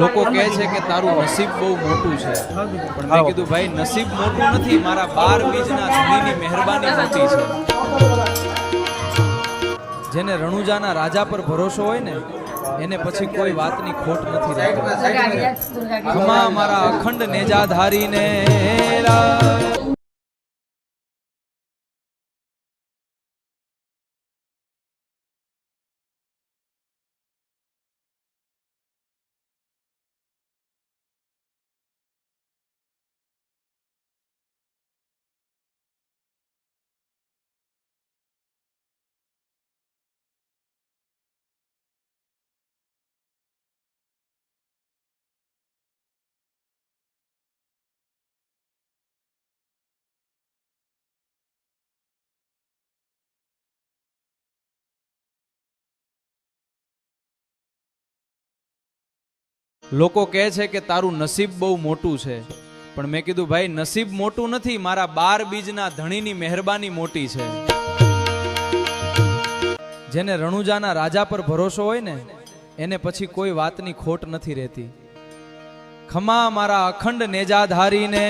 લોકો કહે છે કે તારું નસીબ બહુ મોટું છે, પણ મેં કીધું ભાઈ નસીબ મોટું નથી, મારા 12 બીજના ધણીની મહેરબાની મોટી છે. જેને રણુજાના રાજા પર ભરોસો હોય ને એને પછી કોઈ વાતની ખોટ નથી રહેતી. ખમા મારા અખંડ નેજાધારીને લોકો કહે છે કે તારું નસીબ બહુ મોટું છે, પણ મેં કીધું ભાઈ નસીબ મોટું નથી, મારા 12 બીજના ધણીની મહેરબાની મોટી છે. જેને રણુજાના રાજા પર ભરોસો હોય ને એને પછી કોઈ વાતની ખોટ નથી રહેતી. ખમા મારા અખંડ નેજાધારીને